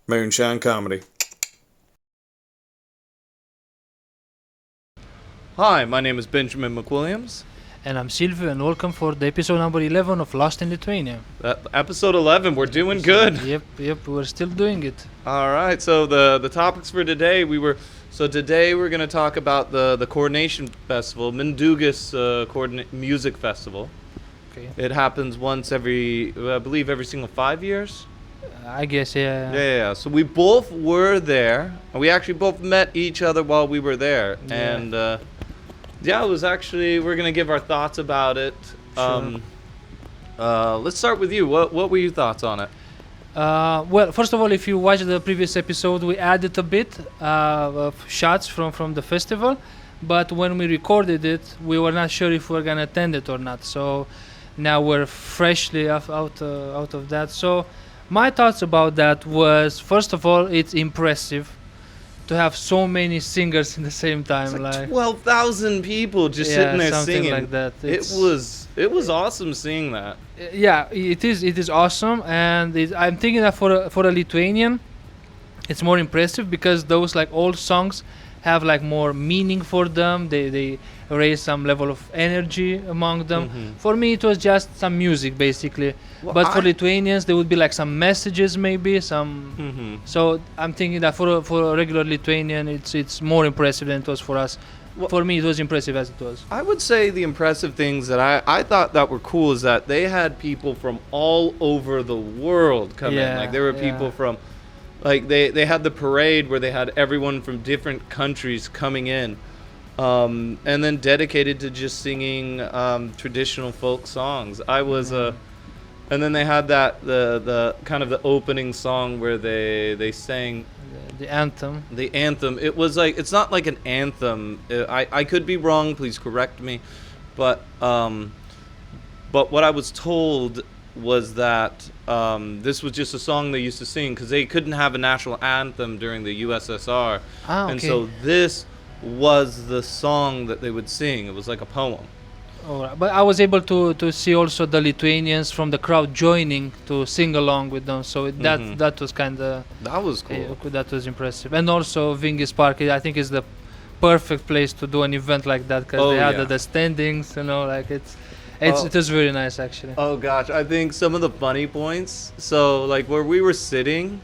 Moonshine Comedy. Hi, my name is Benjamin McWilliams. And I'm Silvio, and welcome for the episode number 11 of Lost in Lithuania. Episode 11, we're doing good. Yep, we're still doing it. All right, so the topics for today, today we're going to talk about the Coordination Festival, Mindaugas Music Festival. Okay. It happens once every single 5 years. I guess, yeah. Yeah. So we both were there, and we actually both met each other while we were there. Yeah. And it was actually, we're going to give our thoughts about it. Sure. Let's start with you. What were your thoughts on it? Well, first of all, if you watch the previous episode, we added a bit of shots from the festival, but when we recorded it, we were not sure if we were going to attend it or not. So now we're freshly out of that. So my thoughts about that was, first of all, it's impressive to have so many singers in the same time. It's like 12,000 people just sitting there something singing. Like that. It was awesome seeing that. Yeah, it is awesome, and I'm thinking that for a Lithuanian, it's more impressive because those like old songs have like more meaning for them. They raise some level of energy among them. Mm-hmm. For me, it was just some music basically, Well, but for Lithuanians, there would be like some messages, maybe some. Mm-hmm. So I'm thinking that for a regular Lithuanian, it's more impressive than it was for us. Well, for me, it was impressive as it was. I would say the impressive things that I thought that were cool is that they had people from all over the world come in. Like there were people from, like they had the parade where they had everyone from different countries coming in, and then dedicated to just singing traditional folk songs. And then they had the kind of the opening song where they sang The anthem. the anthem. It was like, it's not like an anthem. I could be wrong, please correct me, but what I was told was that this was just a song they used to sing because they couldn't have a national anthem during the USSR. Okay. And so this was the song that they would sing. It was like a poem. Alright, but I was able to see also the Lithuanians from the crowd joining to sing along with them. So that was kind of That was cool. that was impressive. And also Vingis Park, I think, is the perfect place to do an event like that because they had the standings. Like it was very nice actually. Oh gosh, I think some of the funny points. So like where we were sitting,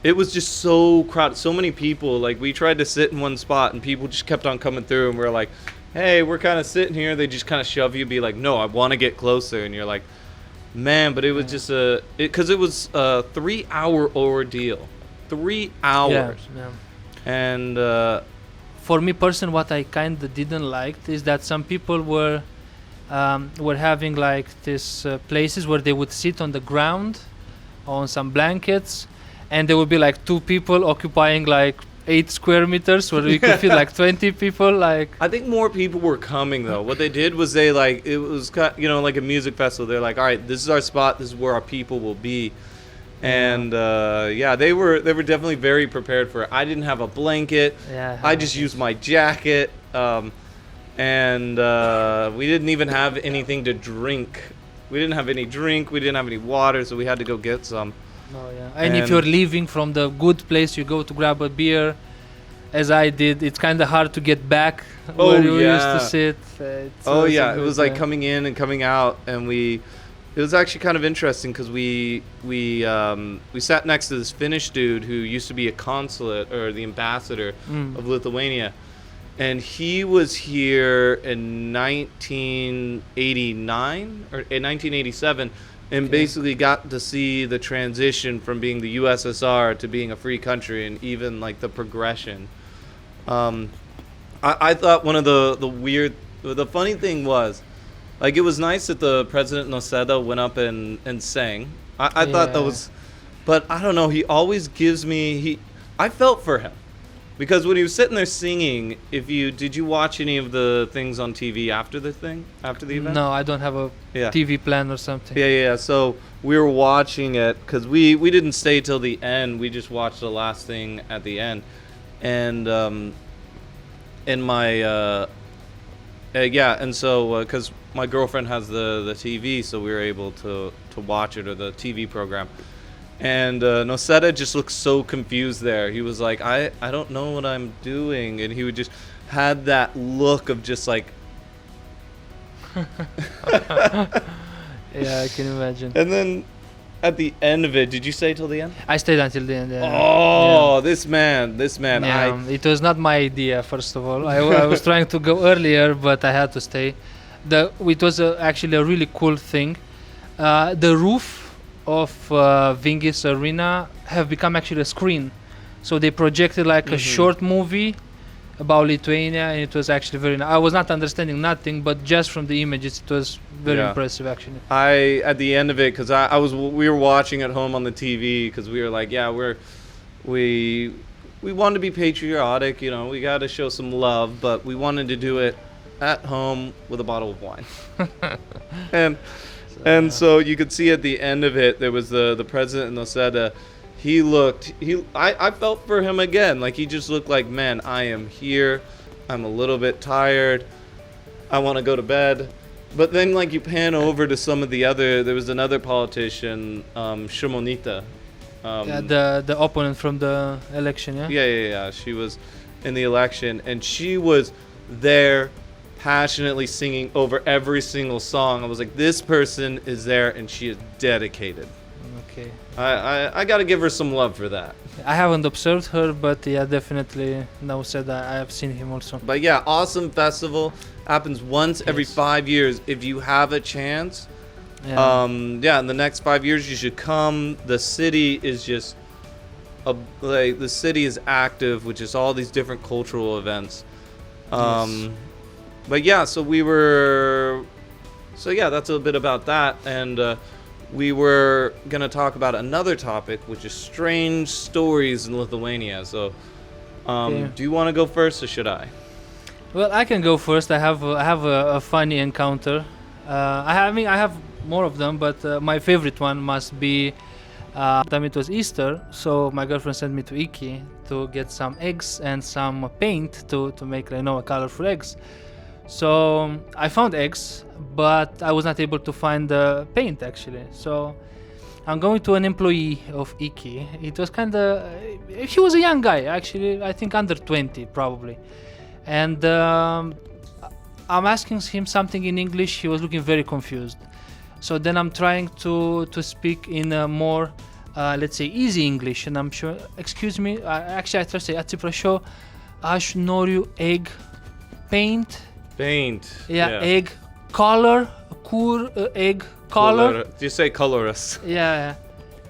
it was just so crowded, so many people. Like we tried to sit in one spot and people just kept on coming through, and we were like, hey, we're kind of sitting here. They just kind of shove you, be like, no, I want to get closer. And you're like, man, but it was just because it was a 3-hour ordeal. 3 hours. Yeah. And For me personally, what I kind of didn't like is that some people were having like these places where they would sit on the ground on some blankets, and there would be like two people occupying like 8 square meters where we could fit like 20 people. Like I think more people were coming though. What they did was it was like a music festival. They're like, all right, this is our spot. This is where our people will be. And they were definitely very prepared for it. I didn't have a blanket. I just used my jacket. And we didn't even have anything to drink. We didn't have any drink. We didn't have any water, so we had to go get some. Oh, yeah. And if you're leaving from the good place, you go to grab a beer, as I did. It's kind of hard to get back where you used to sit. It was like coming in and coming out, and it was actually kind of interesting because we sat next to this Finnish dude who used to be a consulate or the ambassador of Lithuania, and he was here in 1989 or in 1987. And basically got to see the transition from being the USSR to being a free country, and even like the progression. I thought one of the funny thing was, like, it was nice that the President Noseda went up and sang. I thought that was, but I don't know. He always gives me I felt for him. Because when he was sitting there singing, did you watch any of the things on TV after the event? No, I don't have a TV plan or something. Yeah. So we were watching it because we didn't stay till the end. We just watched the last thing at the end, and because my girlfriend has the TV, so we were able to watch it, or the TV program. And Noseda just looked so confused there. He was like, I don't know what I'm doing. And he would just had that look of just like... Yeah, I can imagine. And then at the end of it, did you stay till the end? I stayed until the end. Yeah. Oh, Yeah. this man. Yeah, it was not my idea, first of all. I was trying to go earlier, but I had to stay. It was actually a really cool thing. The roof of Vingis Arena have become actually a screen. So they projected like a short movie about Lithuania, and it was actually very nice. I was not understanding nothing, but just from the images, it was very impressive actually. At the end of it, because we were watching at home on the TV, because we were like, yeah, we wanted to be patriotic, you know, we got to show some love, but we wanted to do it at home with a bottle of wine. So you could see at the end of it, there was the president and Noseda. I felt for him again. Like, he just looked like, man, I am here. I'm a little bit tired. I want to go to bed. But then, like, you pan over to some of there was another politician, Shimonita. The opponent from the election, yeah? Yeah. She was in the election, and she was there passionately singing over every single song. I was like, this person is there, and she is dedicated. Okay. I got to give her some love for that. I haven't observed her, but yeah, definitely said that I have seen him also. But yeah, awesome festival. Happens once every 5 years. If you have a chance, in the next 5 years you should come. The city is just the city is active with just all these different cultural events. But yeah, that's a bit about that. And we were going to talk about another topic, which is strange stories in Lithuania. So, do you want to go first, or should I? Well, I can go first. I have a funny encounter. I have more of them, but my favorite one must be time it was Easter. So my girlfriend sent me to Iki to get some eggs and some paint to make colorful eggs. So I found eggs, but I was not able to find the paint actually. So I'm going to an employee of Iki. It was he was a young guy actually, I think under 20 probably. And I'm asking him something in English. He was looking very confused. So then I'm trying to speak in a more, let's say, easy English. And I'm sure, excuse me, actually I try to say, ați prašau, aš noriu egg paint. Paint. Yeah, egg color, egg color. Do you say colorous? Yeah.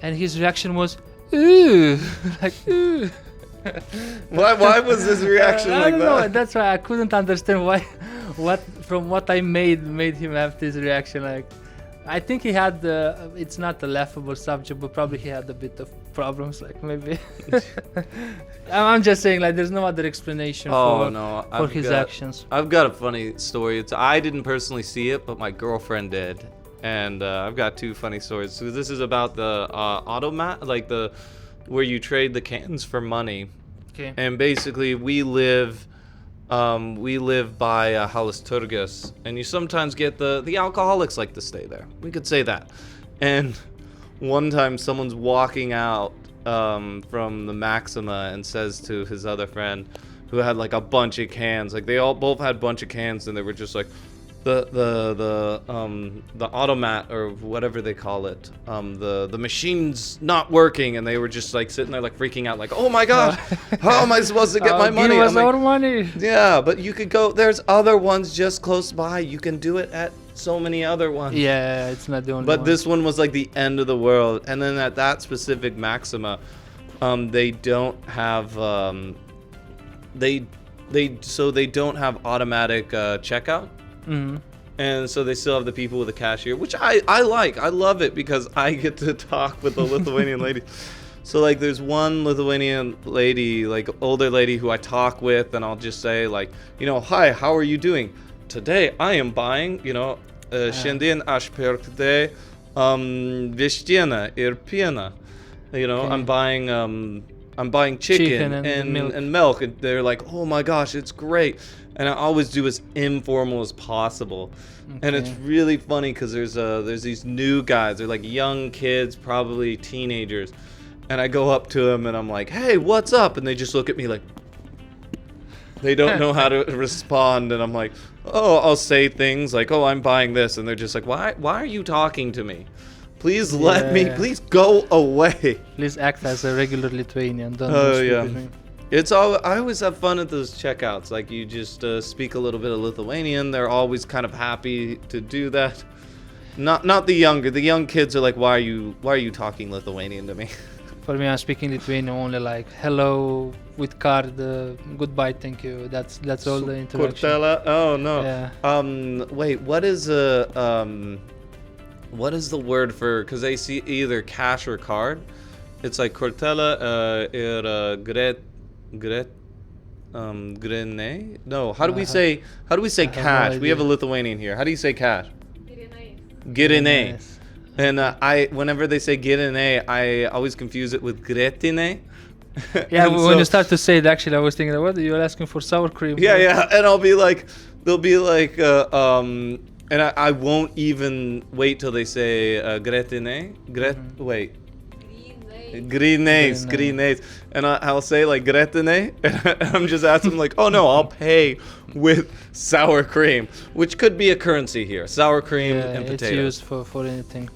And his reaction was, ooh, like, ooh. Why was his reaction I like don't that? know. That's why I couldn't understand what I made him have this reaction. Like, I think he had it's not a laughable subject, but probably he had a bit of problems. Like maybe. I'm just saying, like, there's no other explanation for his actions. I've got a funny story. I didn't personally see it, but my girlfriend did, and I've got two funny stories. So this is about the automat, like where you trade the cans for money. Okay. And basically, we live by Halasturgis, and you sometimes get the alcoholics like to stay there. We could say that. And one time, someone's walking out from the Maxima and says to his other friend, who had like a bunch of cans, like they both had a bunch of cans, and they were just like, the automat or whatever they call it, the machine's not working, and they were just like sitting there like freaking out, like, oh my god, how am I supposed to get my money? Give us our money. Yeah, but you could go, there's other ones just close by, you can do it at so many other ones. Yeah, it's not the only but one. This one was like the end of the world. And then at that specific Maxima, they don't have they don't have automatic checkout. Mm-hmm. And so they still have the people with the cashier, which I like. I love it because I get to talk with the Lithuanian lady. So like there's one Lithuanian lady, like older lady, who I talk with, and I'll just say like, hi, how are you doing? Today I am buying, šiandien aš pirkti vištiena ir pieną. Okay. I'm buying I'm buying chicken and and milk, and they're like, oh my gosh, it's great. And I always do as informal as possible. Okay. And it's really funny because there's these new guys. They're like young kids, probably teenagers. And I go up to them and I'm like, hey, what's up? And they just look at me like, they don't know how to respond. And I'm like, oh, I'll say things like, oh, I'm buying this. And they're just like, why are you talking to me? Please let me, please go away. Please act as a regular Lithuanian. Don't speak with me. I always have fun at those checkouts. Like you just speak a little bit of Lithuanian. They're always kind of happy to do that. Not the younger. The young kids are like, why are you talking Lithuanian to me? For me, I'm speaking Lithuanian only like hello with card, goodbye, thank you. That's all the interaction. Cortella? Oh no. Yeah. Wait. What is the word for? Because they see either cash or card. It's like Cortella grene? No. How do we say cash? We have a Lithuanian here. How do you say cash? Girene. And whenever they say girene, I always confuse it with gretine. Yeah, when you start to say it, actually, I was thinking, what? You're asking for sour cream? Yeah. And they'll be like, and I won't even wait till they say gretine. Wait. Greenays. And I'll say like gretine, and I'm just asking them like, oh no, I'll pay with sour cream, which could be a currency here. Sour cream and potatoes. It's used for anything.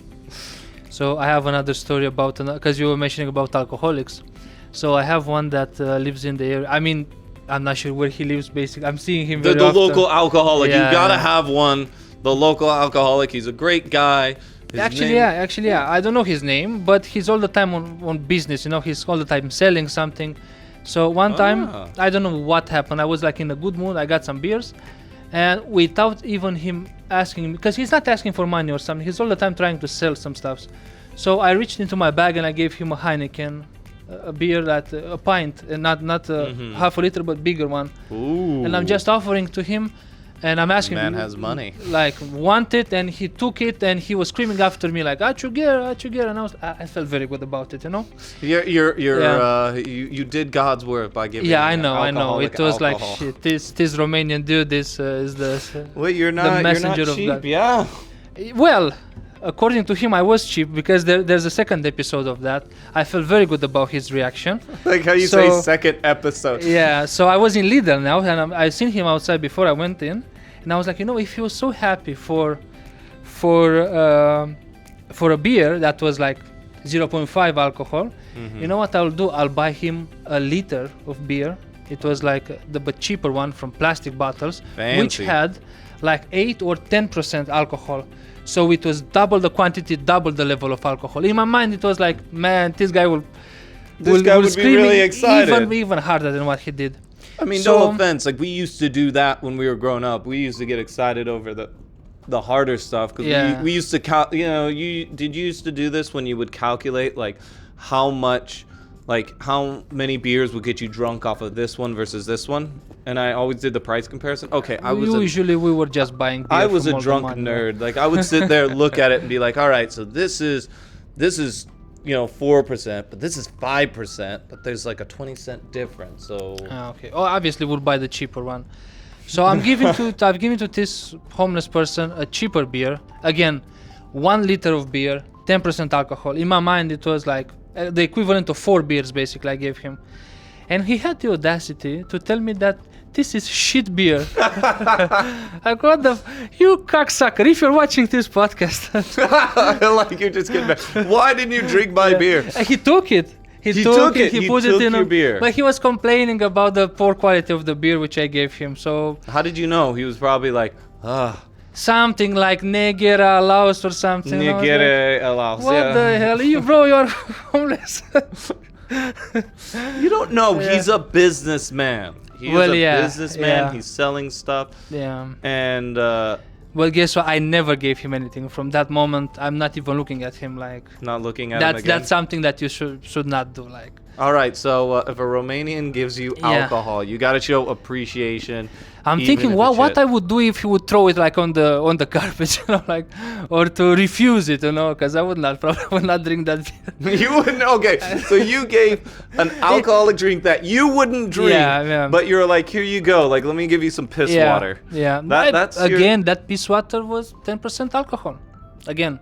So I have another story about, because you were mentioning about alcoholics. So I have one that lives in the area. I mean, I'm not sure where he lives. Basically, I'm seeing him very often. The local alcoholic. Yeah. You gotta have one. The local alcoholic. He's a great guy. Actually, yeah. I don't know his name, but he's all the time on business. You know, he's all the time selling something. So one time, I don't know what happened. I was like in a good mood. I got some beers, and without even him asking, because he's not asking for money or something. He's all the time trying to sell some stuff. So I reached into my bag and I gave him a Heineken, a beer that a pint, and not half a liter, but bigger one. Ooh. And I'm just offering to him. And I'm asking man has money. Like, want it, and he took it, and he was screaming after me like, "Achuger," and I felt very good about it, you know. You did God's work by giving. Yeah, I know. It was like, shit, this Romanian dude is the. Wait, you're not cheap, of God. Yeah. Well, according to him, I was cheap because there's a second episode of that. I felt very good about his reaction. Like how you say second episode. Yeah, so I was in Lidl now, and I seen him outside before I went in, and I was like, if he was so happy for a beer that was like 0.5 alcohol, you know what I'll do? I'll buy him a liter of beer. It was like the cheaper one from plastic bottles, which had like 8 or 10% alcohol. So it was double the quantity, double the level of alcohol. In my mind, it was like, man, this guy would be really excited. Even harder than what he did. I mean, no offense. Like, we used to do that when we were growing up. We used to get excited over the harder stuff. Because we used to, you used to do this when you would calculate, like, how many beers would get you drunk off of this one versus this one? And I always did the price comparison. Okay, we were just buying beer. I was a drunk nerd. Like, I would sit there, look at it, and be like, all right, so this is 4%, but this is 5%, but there's like a 20-cent difference. So okay. Oh, obviously we'll buy the cheaper one. So I've given to this homeless person a cheaper beer. Again, 1 liter of beer, 10% alcohol. In my mind, it was like the equivalent of 4 beers, basically, I gave him. And he had the audacity to tell me that this is shit beer. Like, you cocksucker, if you're watching this podcast. Like, you're just getting back. Why didn't you drink my beer? He took it. He took it. He put it in your beer. But he was complaining about the poor quality of the beer which I gave him. So how did you know? He was probably like, something like Negera Laos or something. Negera Laos. What the hell? You're homeless. You don't know. Yeah. He's a businessman. He's a businessman. Yeah. He's selling stuff. Yeah. And well, guess what? I never gave him anything. From that moment, I'm not even looking at him like. Not looking at him again. That's something that you should not do. Like. All right, so if a Romanian gives you alcohol, you got to show appreciation. I'm thinking what I would do if he would throw it like on the carpet, like, or to refuse it, because I would not drink that beer. You wouldn't. Okay, so you gave an alcoholic drink that you wouldn't drink, but you're like, here you go, like let me give you some piss water. Yeah, that piss water was 10% alcohol, again.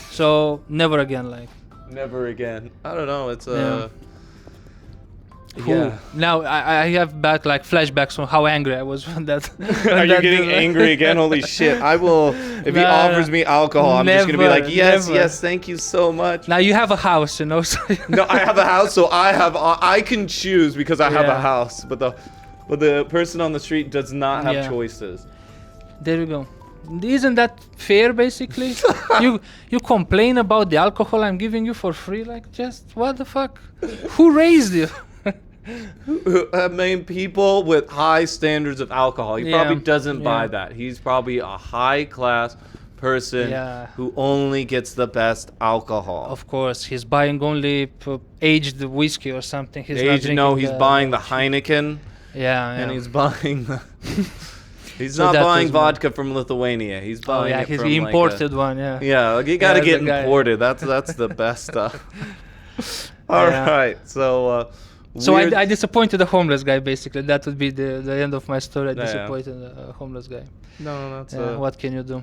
So never again, like. Never again. I don't know. It's Now I have back like flashbacks on how angry I was when that. Are you getting angry again? Holy shit! I will. If he offers me alcohol, I'm just gonna be like, yes, thank you so much. Now you have a house, So no, I have a house, so I can choose because I have a house, but the person on the street does not have choices. There you go. Isn't that fair, basically? you complain about the alcohol I'm giving you for free, like just what the fuck? Who raised you? I mean, people with high standards of alcohol. He probably doesn't buy that. He's probably a high class person who only gets the best alcohol. Of course, he's buying only aged whiskey or something. He's he's buying the Heineken. And he's buying the. He's not buying vodka from Lithuania. He's buying it from imported one. Yeah, you got to get imported. That's the best stuff. All right, so. So I disappointed the homeless guy. Basically, that would be the end of my story. I disappointed the homeless guy. No, that's. What can you do?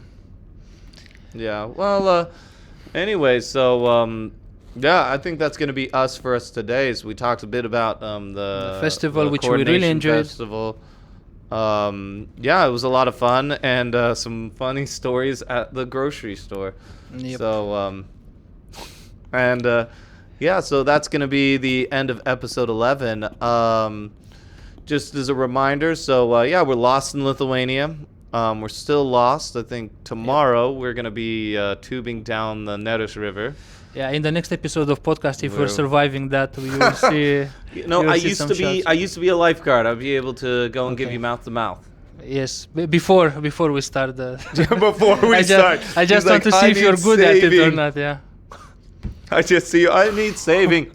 Yeah. Well. Anyway, so I think that's going to be us for us today. So we talked a bit about the festival, which we really enjoyed. Festival. It was a lot of fun and some funny stories at the grocery store. Yep. So so that's going to be the end of episode 11. Just as a reminder, so we're lost in Lithuania. We're still lost. I think tomorrow we're going to be tubing down the Neris River. Yeah, in the next episode of podcast, if we're surviving that, we will see. I used to be a lifeguard. I'd be able to go and give you mouth to mouth. Yes, before we start before we start. I just want to see if you're good at it or not. Yeah. I just see. I need saving.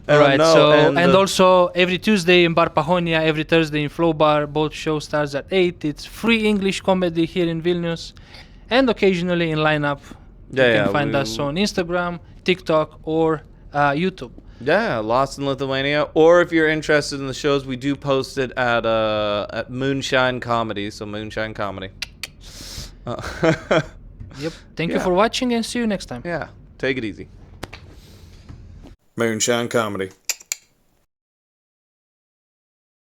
All right. And also every Tuesday in Bar Pahonia, every Thursday in Flow Bar. Both shows starts at 8. It's free English comedy here in Vilnius, and occasionally in lineup. You can find us on Instagram, TikTok, or YouTube. Yeah, Lost in Lithuania. Or if you're interested in the shows, we do post it at Moonshine Comedy. So Moonshine Comedy. Yep. Thank you for watching and see you next time. Yeah. Take it easy. Moonshine Comedy.